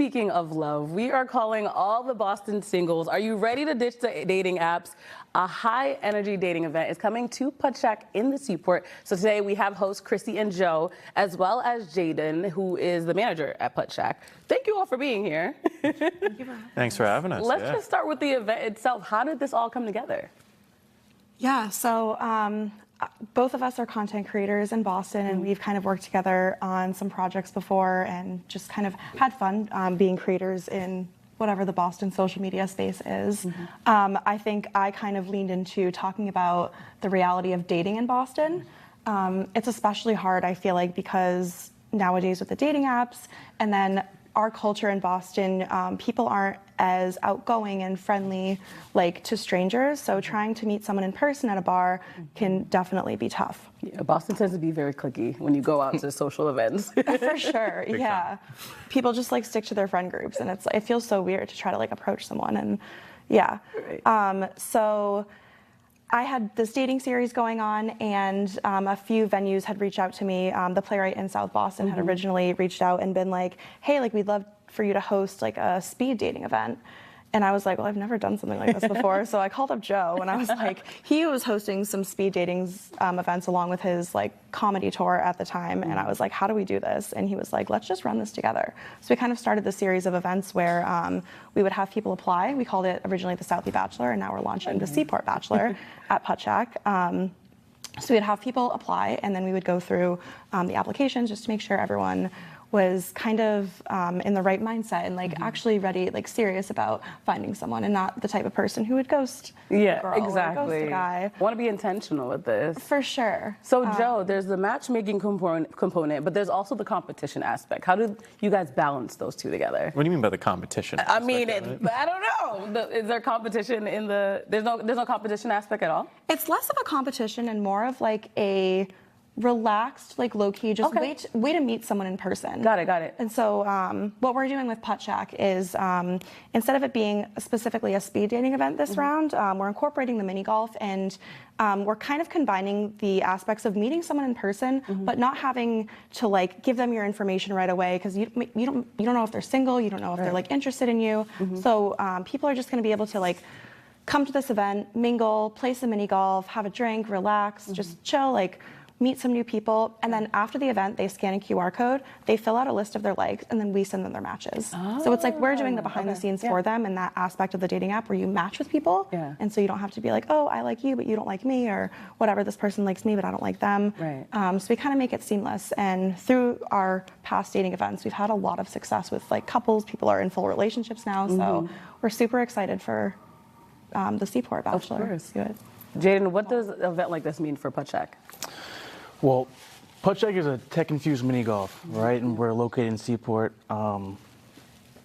Speaking of love, we are calling all the Boston singles. Are you ready to ditch the dating apps? A high-energy dating event is coming to Putchak in the Seaport. So today we have hosts Chrissy and Joe, as well as Jaden, who is the manager at Putchak. Thank you all for being here. Thanks for having us. Let's just start with the event itself. How did this all come together? Yeah, so both of us are content creators in Boston, and we've kind of worked together on some projects before and just kind of had fun being creators in whatever the Boston social media space is. I think I kind of leaned into talking about the reality of dating in Boston. It's especially hard, I feel like, because nowadays with the dating apps and then our culture in Boston, people aren't as outgoing and friendly like to strangers. So trying to meet someone in person at a bar can definitely be tough. Yeah, Boston tends to be very cliquey when you go out to social events. For sure, yeah. People just like stick to their friend groups, and it feels so weird to try to like approach someone, and yeah. So I had this dating series going on, and a few venues had reached out to me. The Playwright in South Boston had originally reached out and been like, hey, like we'd love for you to host like a speed dating event. And I was like, well, I've never done something like this before. So I called up Joe, and I was like, he was hosting some speed dating events along with his like comedy tour at the time. And I was like, how do we do this? And he was like, let's just run this together. So we kind of started the series of events where we would have people apply. We called it originally the Southie Bachelor, and now we're launching the Seaport Bachelor at Putchak. So we'd have people apply, and then we would go through the applications just to make sure everyone was kind of in the right mindset and like actually ready, like serious about finding someone, and not the type of person who would ghost a girl exactly. or ghost a guy. Want to be intentional with this. For sure. So Joe, there's the matchmaking component, but there's also the competition aspect. How do you guys balance those two together? What do you mean by the competition? I mean, I don't know. Is there competition in the? There's no competition aspect at all. It's less of a competition and more of like a relaxed, like low-key, just way to meet someone in person. Got it. And so what we're doing with Putchak is instead of it being specifically a speed dating event this round, we're incorporating the mini golf, and we're kind of combining the aspects of meeting someone in person, but not having to like give them your information right away, because you don't know if they're single, you don't know if they're like interested in you. So people are just going to be able to like come to this event, mingle, play some mini golf, have a drink, relax, just chill, like meet some new people, and then after the event, they scan a QR code, they fill out a list of their likes, and then we send them their matches. So it's like we're doing the behind the scenes for them, and that aspect of the dating app where you match with people, and so you don't have to be like, oh, I like you, but you don't like me, or whatever, this person likes me, but I don't like them. So we kind of make it seamless, and through our past dating events, we've had a lot of success with like couples. People are in full relationships now, so we're super excited for the Seaport Bachelor. Of course. Jaden, what does an event like this mean for Putchak? Well, Putchak is a tech-infused mini golf, right? And we're located in Seaport. The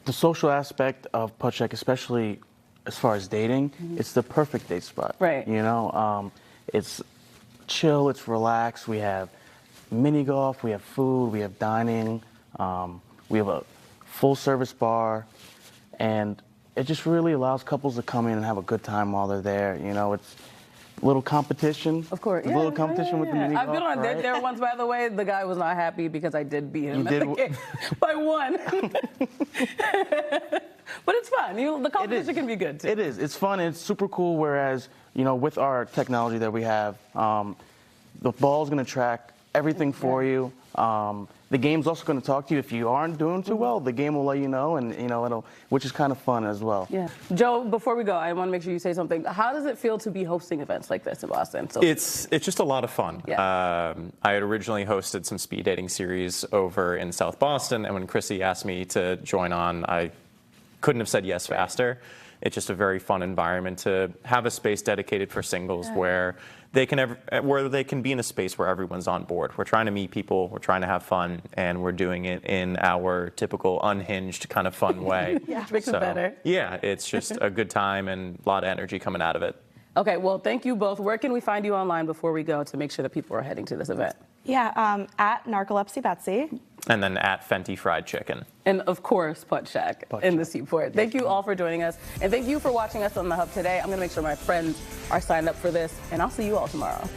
social aspect of Putchak, especially as far as dating, it's the perfect date spot. Right. You know, it's chill, it's relaxed. We have mini golf, we have food, we have dining, we have a full-service bar, and it just really allows couples to come in and have a good time while they're there. You know, it's little competition. Of course. A little competition with the mini golf. I've been on a date there once, by the way. The guy was not happy because I did beat him by one. But it's fun. The competition can be good, too. It is. It's fun. It's super cool, whereas, you know, with our technology that we have, the ball's going to track everything for you. The game's also going to talk to you. If you aren't doing too well, the game will let you know, and you know which is kind of fun as well. Yeah. Joe, before we go, I want to make sure you say something. How does it feel to be hosting events like this in Boston? So it's just a lot of fun. I had originally hosted some speed dating series over in South Boston, and when Chrissy asked me to join on, I couldn't have said yes faster. It's just a very fun environment to have a space dedicated for singles where they can be in a space where everyone's on board. We're trying to meet people, we're trying to have fun, and we're doing it in our typical unhinged kind of fun way. Which makes it better. Yeah, it's just a good time and a lot of energy coming out of it. Okay, well, thank you both. Where can we find you online before we go to make sure that people are heading to this event? Yeah, at Narcolepsy Betsy. And then at Fenty Fried Chicken. And of course, Putchak in the Seaport. Thank you all for joining us. And thank you for watching us on The Hub today. I'm going to make sure my friends are signed up for this. And I'll see you all tomorrow.